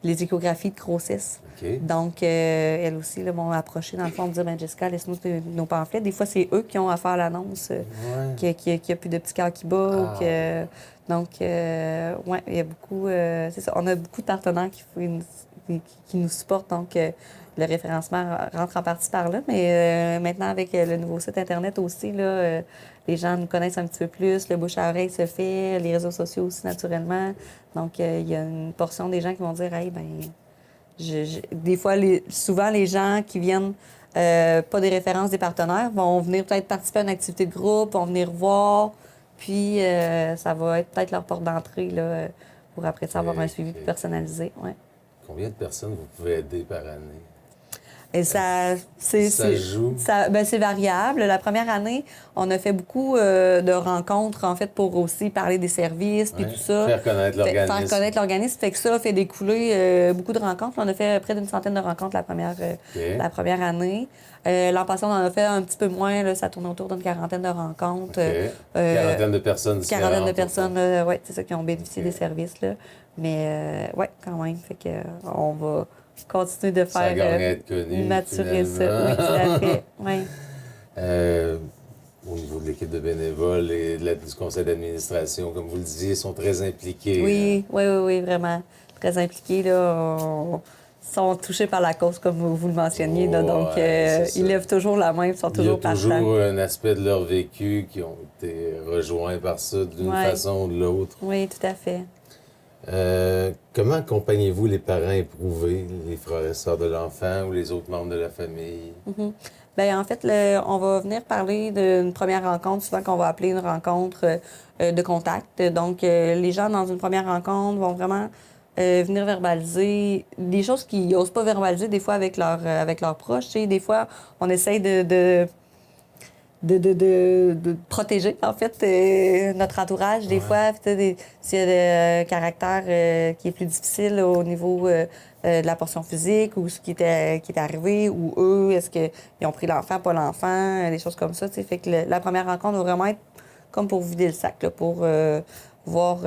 échographies de grossesse. OK. Donc, elles aussi là, m'ont approché dans le fond, me dire, ben, Jessica, laisse-nous nos pamphlets. Des fois, c'est eux qui ont à faire l'annonce Ouais. qu'il n'y a plus de petits cœurs qui bat. Ah, Ou que... Donc, oui, il y a beaucoup... c'est ça, on a beaucoup de partenaires qui nous supportent. Donc, le référencement rentre en partie par là. Mais maintenant, avec le nouveau site Internet aussi, là, les gens nous connaissent un petit peu plus. Le bouche à oreille se fait, les réseaux sociaux aussi, naturellement. Donc, il y a une portion des gens qui vont dire, hey, ben des fois, souvent, les gens qui viennent pas des références des partenaires vont venir peut-être participer à une activité de groupe, vont venir voir, puis ça va être peut-être leur porte d'entrée là, pour après ça avoir un suivi plus personnalisé. Ouais. Combien de personnes vous pouvez aider par année? Et ça joue? C'est variable. La première année, on a fait beaucoup de rencontres, en fait, pour aussi parler des services, puis Ouais. tout ça. Faire connaître l'organisme. Faire connaître l'organisme. Fait que ça fait découler beaucoup de rencontres. On a fait près d'une centaine de rencontres la première année. L'an passé, on en a fait un petit peu moins. Là, ça tourne autour d'une quarantaine de rencontres. OK. Quarantaine de personnes différentes. Quarantaine de personnes, oui, c'est ça, qui ont bénéficié des services. Là. Mais, oui, quand même. Fait que on va continuer de Ça faire gagne à être connu, maturer ça. finalement. Oui, tout à fait. Oui. Au niveau de l'équipe de bénévoles et du conseil d'administration, comme vous le disiez, sont très impliqués. Oui, vraiment. Très impliqués, là. Sont touchés par la cause, comme vous le mentionniez. Là, donc, ils lèvent toujours la main, ils sont toujours partants. Il y a toujours un aspect de leur vécu qui ont été rejoints par ça d'une façon ou de l'autre. Oui, tout à fait. Comment accompagnez-vous les parents éprouvés, les frères et sœurs de l'enfant ou les autres membres de la famille? Mm-hmm. Bien, en fait, on va venir parler d'une première rencontre, souvent qu'on va appeler une rencontre de contact. Donc, les gens, dans une première rencontre, vont vraiment venir verbaliser des choses qu'ils n'osent pas verbaliser des fois avec leurs proches. Tu sais, des fois, on essaye de protéger, en fait, notre entourage, des fois. S'il y a des caractères qui est plus difficile au niveau de la portion physique ou ce qui est arrivé, ou eux, est-ce qu'ils ont pris l'enfant, pas l'enfant, des choses comme ça. T'sais. Fait que la première rencontre va vraiment être comme pour vider le sac, là, pour voir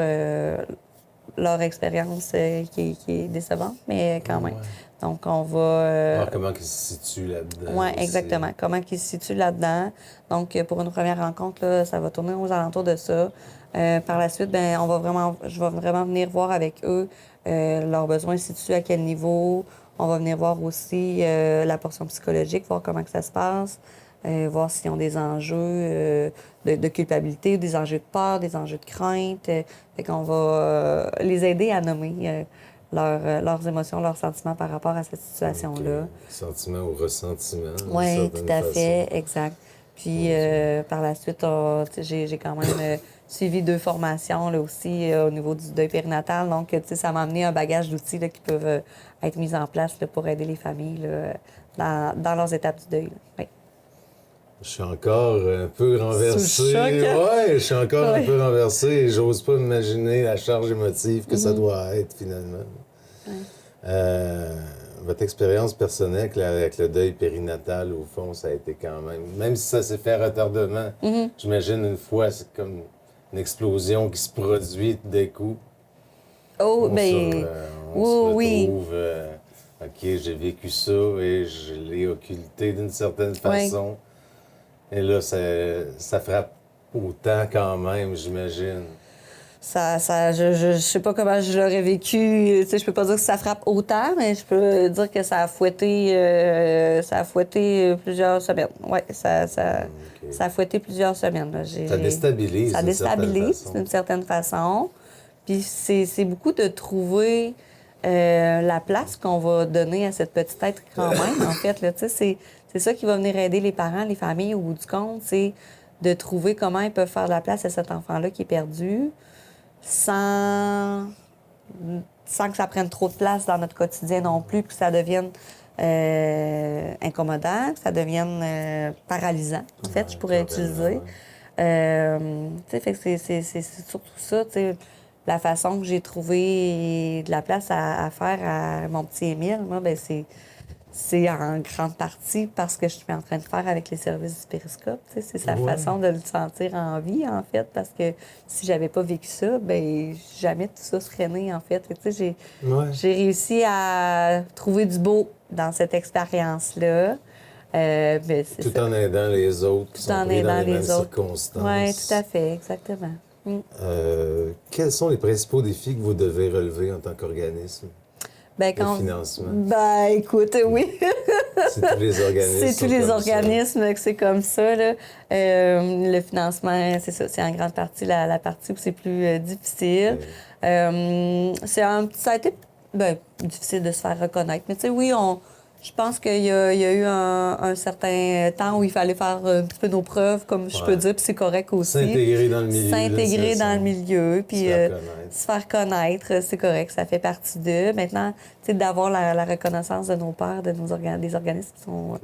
leur expérience qui est décevante, mais quand même. Donc, on va... Alors, comment ils se situent là-dedans? Oui, aussi. exactement. Comment ils se situent là-dedans. Donc, pour une première rencontre, là, ça va tourner aux alentours de ça. Par la suite, ben, je vais vraiment venir voir avec eux leurs besoins se situent à quel niveau. On va venir voir aussi la portion psychologique, voir comment que ça se passe, voir s'ils ont des enjeux de culpabilité, des enjeux de peur, des enjeux de crainte. Fait qu'on va les aider à nommer leurs émotions, leurs sentiments par rapport à cette situation-là. Sentiment ou ressentiment. Oui, tout à fait, exact. Puis par la suite, j'ai quand même suivi 2 formations là, aussi au niveau du deuil périnatal. Donc, ça m'a amené un bagage d'outils là, qui peuvent être mis en place là, pour aider les familles là, dans leurs étapes du deuil. Là. Oui. Je suis encore un peu renversé. Sous le choc, hein? Oui, je suis encore un peu renversé et j'ose pas imaginer la charge émotive que ça doit être finalement. Votre expérience personnelle avec le deuil périnatal, au fond, ça a été quand même si ça s'est fait à retardement, j'imagine une fois, c'est comme une explosion qui se produit d'un coup. Oh, on bien, se retrouve, OK, j'ai vécu ça et je l'ai occulté d'une certaine façon. Et là, ça frappe autant quand même, j'imagine. je sais pas comment je l'aurais vécu. Tu sais, je peux pas dire que ça frappe autant, mais je peux dire que ça a fouetté plusieurs semaines. Ouais, ça a fouetté plusieurs semaines. Là. Ça déstabilise. Ça déstabilise d'une certaine façon. Puis c'est beaucoup de trouver la place qu'on va donner à cette petite être quand même, en fait. Là, tu sais, c'est ça qui va venir aider les parents, les familles au bout du compte, c'est de trouver comment ils peuvent faire de la place à cet enfant-là qui est perdu sans que ça prenne trop de place dans notre quotidien non plus, que ça deviene incommodant, que ça devienne paralysant, en fait, je pourrais utiliser. Tu sais, fait que c'est surtout ça, tu sais, la façon que j'ai trouvé de la place à faire à mon petit Émile, moi, ben c'est en grande partie parce que je suis en train de faire avec les services du périscope. C'est sa façon de le sentir en vie, en fait, parce que si j'avais pas vécu ça, ben jamais tout ça serait né, en fait. J'ai réussi à trouver du beau dans cette expérience-là. Tout en aidant les autres qui sont pris dans les mêmes circonstances. Oui, tout à fait, exactement. Quels sont les principaux défis que vous devez relever en tant qu'organisme? Le financement. Ben, écoute, oui. C'est tous les organismes. C'est tous les organismes que c'est comme ça. Là. Le financement, c'est ça. C'est en grande partie la partie où c'est plus difficile. Ça a été difficile de se faire reconnaître. Mais tu sais, oui, je pense qu'il y a eu un certain temps où il fallait faire un petit peu nos preuves, comme je peux dire, puis c'est correct aussi. S'intégrer dans le milieu. S'intégrer dans le milieu, puis se faire connaître, c'est correct, ça fait partie d'eux. Maintenant, tu sais, d'avoir la reconnaissance de nos pairs, des organismes qui sont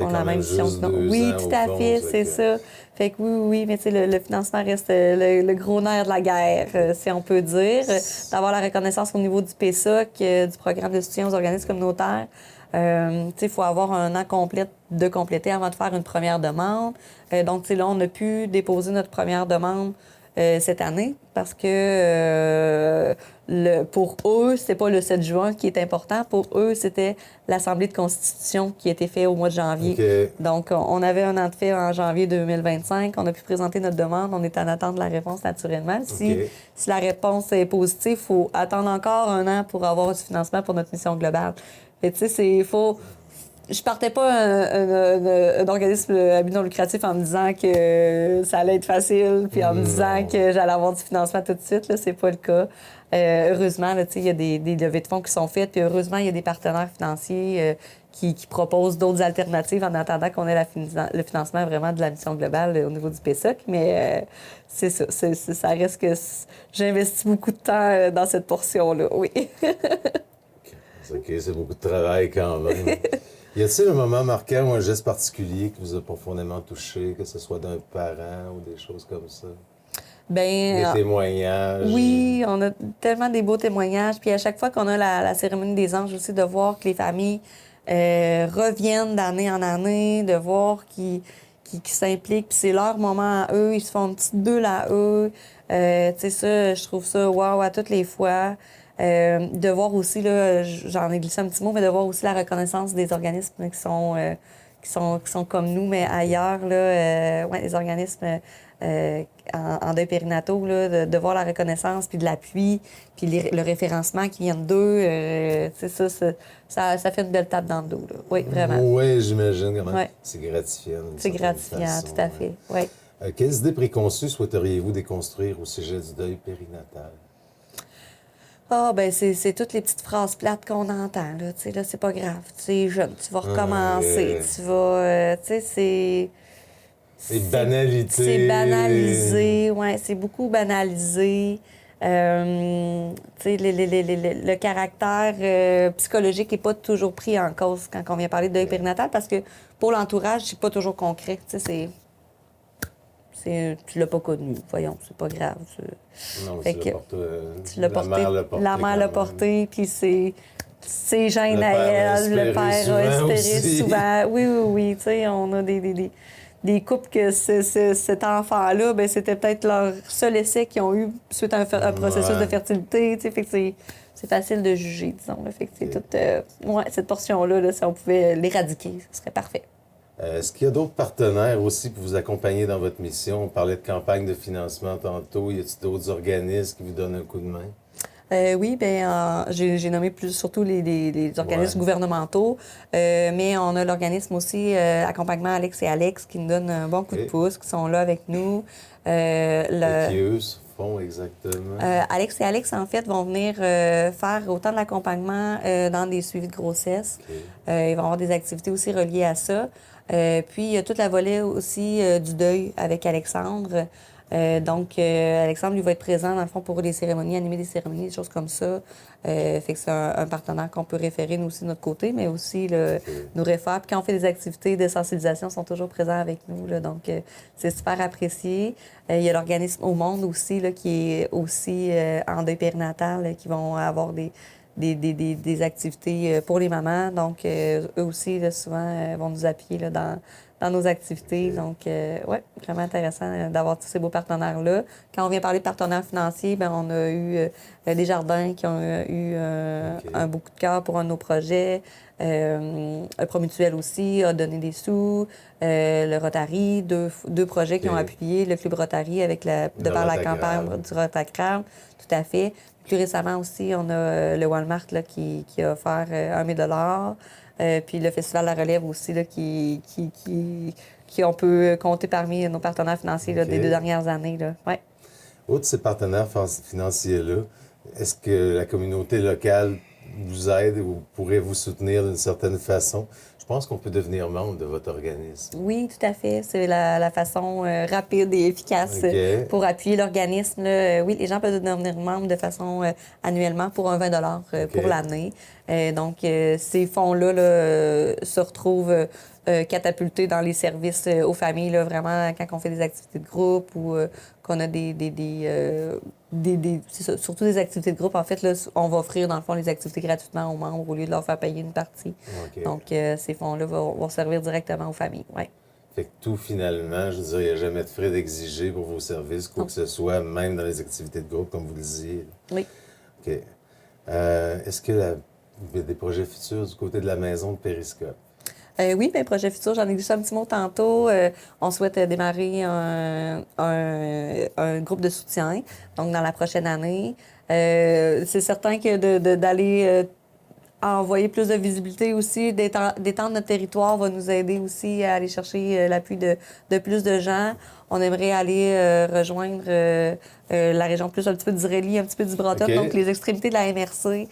ont la même mission que nous. Oui, tout à fait, c'est ça. Fait que oui, mais tu sais, le financement reste le gros nerf de la guerre, si on peut dire. D'avoir la reconnaissance au niveau du PSOC, du programme de soutien aux organismes communautaires. Il faut avoir un an de compléter avant de faire une première demande. Donc, là, on a pu déposer notre première demande cette année parce que pour eux, c'était pas le 7 juin qui est important. Pour eux, c'était l'Assemblée de constitution qui a été faite au mois de janvier. Okay. Donc, on avait un an de fait en janvier 2025. On a pu présenter notre demande. On est en attente de la réponse naturellement. Si la réponse est positive, il faut attendre encore un an pour avoir du financement pour notre mission globale. Et tu sais, je partais pas un organisme à but non lucratif en me disant que ça allait être facile, puis en me disant que j'allais avoir du financement tout de suite. Là, c'est pas le cas. Heureusement, là, il y a des levées de fonds qui sont faites, puis heureusement, il y a des partenaires financiers qui proposent d'autres alternatives en attendant qu'on ait le financement vraiment de la mission globale au niveau du PSOC. Mais c'est ça. Ça reste que j'investis beaucoup de temps dans cette portion-là, oui. OK, c'est beaucoup de travail quand même. Y a-t-il un moment marquant ou un geste particulier qui vous a profondément touché, que ce soit d'un parent ou des choses comme ça? Des témoignages? Oui, on a tellement des beaux témoignages. Puis à chaque fois qu'on a la cérémonie des anges aussi, de voir que les familles reviennent d'année en année, de voir qu'ils s'impliquent. Puis c'est leur moment à eux, ils se font une petite bulle à eux. Tu sais, ça, je trouve ça wow à toutes les fois. De voir aussi, là, j'en ai glissé un petit mot, mais de voir aussi la reconnaissance des organismes qui sont comme nous, mais ailleurs, là, les organismes en deuil périnataux, là, de voir la reconnaissance, puis de l'appui, puis le référencement qui vient d'eux, ça fait une belle tape dans le dos. Là. Oui, vraiment. Oui, j'imagine comment c'est gratifiant. C'est gratifiant, tout à fait, oui. Quelles idées préconçues souhaiteriez-vous déconstruire au sujet du deuil périnatal? C'est toutes les petites phrases plates qu'on entend, là. Tu sais, là, c'est pas grave. Tu es jeune, tu vas recommencer. Tu vas... tu sais, c'est banalité. C'est banalisé, oui. C'est beaucoup banalisé. Tu sais, le caractère psychologique n'est pas toujours pris en cause quand on vient parler de deuil périnatal parce que pour l'entourage, c'est pas toujours concret. Tu sais, tu l'as pas connu, voyons, c'est pas grave. Non, tu l'as porté. La mère l'a porté, puis c'est gêne à elle. Le père a espéré souvent. Oui. Tu sais, on a des couples que cet enfant-là, ben c'était peut-être leur seul essai qu'ils ont eu suite à un processus de fertilité. Tu sais, fait que c'est facile de juger, disons. Là, fait que c'est toute... cette portion-là, là, si on pouvait l'éradiquer, ce serait parfait. Est-ce qu'il y a d'autres partenaires aussi pour vous accompagner dans votre mission? On parlait de campagne de financement tantôt. Y a-t-il d'autres organismes qui vous donnent un coup de main? Oui, bien, j'ai nommé surtout les organismes gouvernementaux, mais on a l'organisme aussi Accompagnement Alex et Alex qui nous donnent un bon coup de pouce, qui sont là avec nous. Et qui eux font exactement? Alex et Alex, en fait, vont venir faire autant de l'accompagnement dans des suivis de grossesse. Ils vont avoir des activités aussi reliées à ça. Puis, il y a toute la volet aussi du deuil avec Alexandre. Donc, Alexandre, lui, va être présent, dans le fond, pour les cérémonies, animer des cérémonies, des choses comme ça. Fait que c'est un partenaire qu'on peut référer, nous aussi, de notre côté, mais aussi nous réfère. Puis quand on fait des activités de sensibilisation, ils sont toujours présents avec nous. Là, donc, c'est super apprécié. Il y a l'organisme Au Monde aussi, là, qui est aussi en deuil périnatal, qui vont avoir des activités pour les mamans. Donc, eux aussi, là, souvent, vont nous appuyer là, dans nos activités. Donc, oui, vraiment intéressant d'avoir tous ces beaux partenaires-là. Quand on vient parler de partenaires financiers, bien, on a eu Desjardins qui ont eu un beau coup de cœur pour un de nos projets. Promutuel aussi a donné des sous. Le Rotary, deux projets qui ont appuyé. Le Club Rotary avec de par la campagne du Rotacram, tout à fait. Plus récemment aussi, on a le Walmart là, qui a offert $1 000. Puis le Festival de la Relève aussi, là, qui on peut compter parmi nos partenaires financiers là, des 2 dernières années. Là. Ouais. Outre ces partenaires financiers-là, est-ce que la communauté locale vous aide ou pourrait vous soutenir d'une certaine façon? Je pense qu'on peut devenir membre de votre organisme. Oui, tout à fait. C'est la façon rapide et efficace pour appuyer l'organisme. Oui, les gens peuvent devenir membres de façon annuellement pour un 20 pour l'année. Donc, ces fonds-là se retrouvent catapultés dans les services aux familles, là, vraiment, quand on fait des activités de groupe ou qu'on a c'est ça, surtout des activités de groupe. En fait, là, on va offrir, dans le fond, les activités gratuitement aux membres au lieu de leur faire payer une partie. Donc, ces fonds-là vont servir directement aux familles. Ouais. Fait que tout, finalement, je veux dire, il n'y a jamais de frais d'exiger pour vos services, quoi que ce soit, même dans les activités de groupe, comme vous le disiez. Oui. OK. Est-ce qu'il y a des projets futurs du côté de la maison de Périscope? Oui, bien, projet futur, j'en ai glissé un petit mot tantôt. On souhaite démarrer un groupe de soutien, donc dans la prochaine année. C'est certain que d'aller envoyer plus de visibilité aussi, d'étendre notre territoire va nous aider aussi à aller chercher l'appui de plus de gens. On aimerait aller rejoindre la région plus un petit peu d'Israëli, un petit peu du Breton, donc les extrémités de la MRC,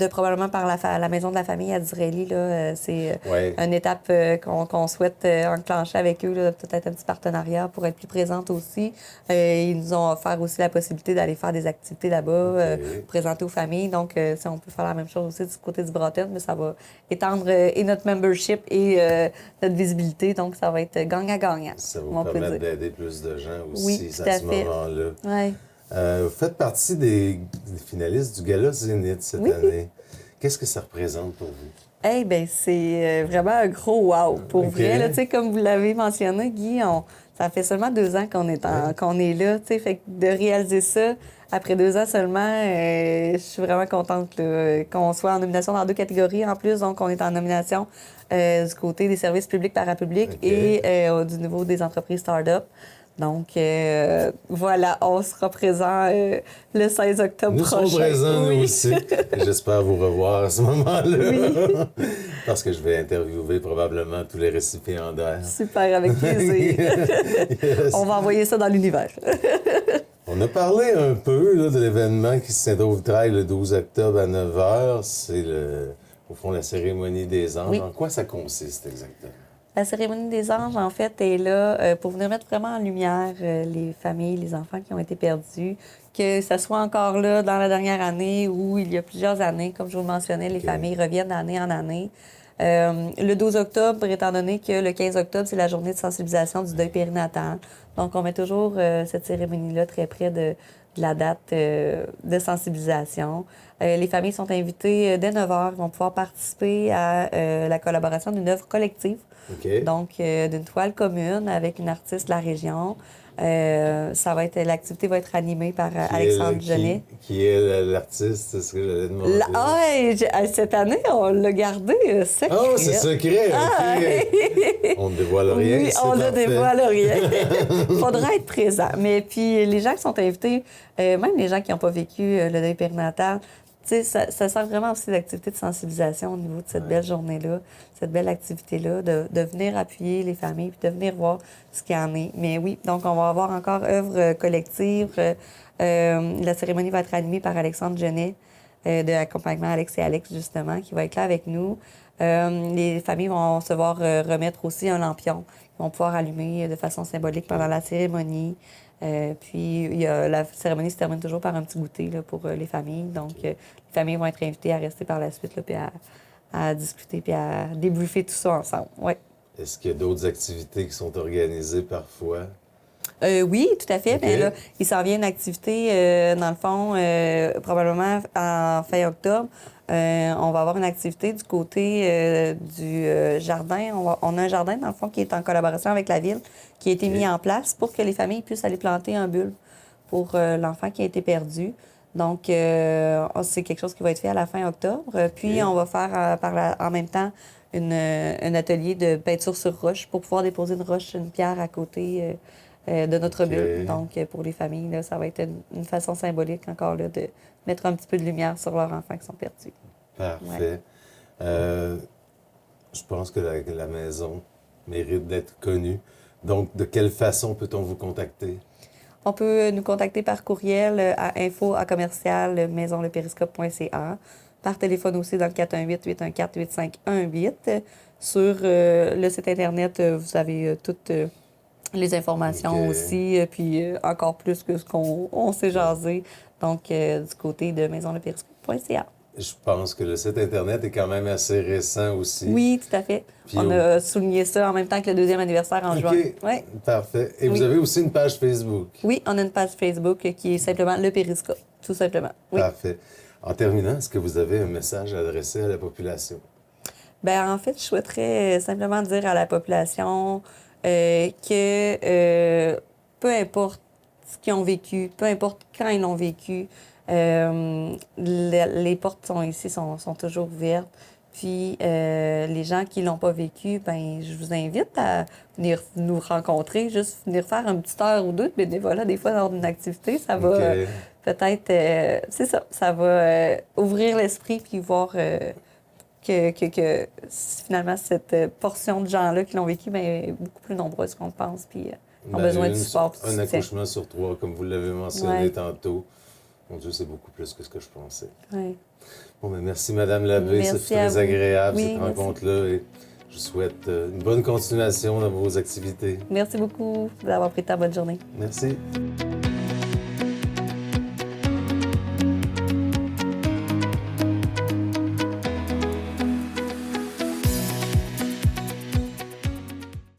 probablement par la maison de la famille à Disraeli. C'est une étape qu'on souhaite enclencher avec eux, là, peut-être un petit partenariat pour être plus présente aussi. Ils nous ont offert aussi la possibilité d'aller faire des activités là-bas, présenter aux familles. Donc, si on peut faire la même chose aussi du côté du Breton, mais ça va étendre et notre membership et notre visibilité. Donc, ça va être gagnant-gagnant. Ça va vous permettre d'aider plus de gens aussi à ce moment-là. Oui. Vous faites partie des finalistes du Gala Zénith cette année. Qu'est-ce que ça représente pour vous? Eh bien, c'est vraiment un gros wow. Pour vrai, là, comme vous l'avez mentionné, Guy, ça fait seulement 2 ans qu'on est là. Fait que de réaliser ça après 2 ans seulement, je suis vraiment contente là, qu'on soit en nomination dans 2 catégories en plus. Donc, on est en nomination du côté des services publics parapublics et du niveau des entreprises start-up. Donc, voilà, on sera présent le 16 octobre prochain. Nous sommes présents, nous aussi. J'espère vous revoir à ce moment-là. Parce que je vais interviewer probablement tous les récipiendaires. Super, avec plaisir. On va envoyer ça dans l'univers. On a parlé un peu là, de l'événement qui se tiendra au Vitrail le 12 octobre à 9h. C'est, au fond, la cérémonie des anges. En quoi ça consiste exactement? La cérémonie des anges, en fait, est là pour venir mettre vraiment en lumière les familles, les enfants qui ont été perdus, que ça soit encore là dans la dernière année ou il y a plusieurs années. Comme je vous le mentionnais, les familles reviennent d'année en année. Le 12 octobre, étant donné que le 15 octobre, c'est la journée de sensibilisation du deuil périnatal. Donc, on met toujours cette cérémonie-là très près de la date de sensibilisation. Les familles sont invitées dès 9h. Ils vont pouvoir participer à la collaboration d'une œuvre collective. Donc, d'une toile commune avec une artiste de la région. L'activité va être animée par Alexandre Genet. Qui est l'artiste, c'est ce que j'allais demander. Cette année, on l'a gardé secret. Oh, c'est secret, OK. On ne dévoile rien. Oui, on ne dévoile rien. Il faudra être présent. Mais puis, les gens qui sont invités, même les gens qui n'ont pas vécu le deuil périnatal, ça sert vraiment aussi d'activité de sensibilisation au niveau de cette belle journée-là, cette belle activité-là, de venir appuyer les familles puis de venir voir ce qu'il y en est. Mais oui, donc on va avoir encore œuvre collective. La cérémonie va être animée par Alexandre Genet de l'accompagnement Alex et Alex, justement, qui va être là avec nous. Les familles vont se voir remettre aussi un lampion qu'ils vont pouvoir allumer de façon symbolique pendant la cérémonie. Puis la cérémonie se termine toujours par un petit goûter là, pour les familles. Donc, les familles vont être invitées à rester par la suite, là, puis à discuter, puis à débriefer tout ça ensemble. Ouais. Est-ce qu'il y a d'autres activités qui sont organisées parfois? Oui, tout à fait. Okay. Bien, là, il s'en vient une activité, dans le fond, probablement en fin octobre. On va avoir une activité du côté du jardin. On a un jardin, dans le fond, qui est en collaboration avec la ville, qui a été mis en place pour que les familles puissent aller planter un bulbe pour l'enfant qui a été perdu. Donc, c'est quelque chose qui va être fait à la fin octobre. Puis, on va faire en même temps un atelier de peinture sur roche pour pouvoir déposer une pierre à côté de notre bulbe. Donc, pour les familles, là, ça va être une façon symbolique encore là, de mettre un petit peu de lumière sur leurs enfants qui sont perdus. Parfait. Ouais. Je pense que la maison mérite d'être connue. Donc, de quelle façon peut-on vous contacter? On peut nous contacter par courriel à info@maisonlepériscope.ca, par téléphone aussi dans le 418-814-8518. Sur le site Internet, vous avez toutes les informations aussi, puis encore plus que ce qu'on s'est jasé, donc du côté de maisonlepériscope.ca. Je pense que le site Internet est quand même assez récent aussi. Oui, tout à fait. Puis on a souligné ça en même temps que le 2e anniversaire en juin. Ouais. Parfait. Et vous avez aussi une page Facebook? Oui, on a une page Facebook qui est simplement Le Périscope, tout simplement. Oui. Parfait. En terminant, est-ce que vous avez un message à adresser à la population? Bien, en fait, je souhaiterais simplement dire à la population que peu importe ce qu'ils ont vécu, peu importe quand ils l'ont vécu, les portes sont ici, sont toujours ouvertes. Puis les gens qui l'ont pas vécu, ben je vous invite à venir nous rencontrer, juste venir faire une petite heure ou deux de bénévolat, des fois lors d'une activité. Ça va peut-être, c'est ça, ça va ouvrir l'esprit puis voir que finalement cette portion de gens-là qui l'ont vécu ben, est beaucoup plus nombreuse qu'on le pense puis ont besoin de support. Un accouchement sur 3, comme vous l'avez mentionné tantôt. Mon Dieu, c'est beaucoup plus que ce que je pensais. Oui. Bon, ben merci, Madame Labbé. Ça fut très agréable, cette rencontre-là. Et je vous souhaite une bonne continuation dans vos activités. Merci beaucoup d'avoir pris ta bonne journée. Merci.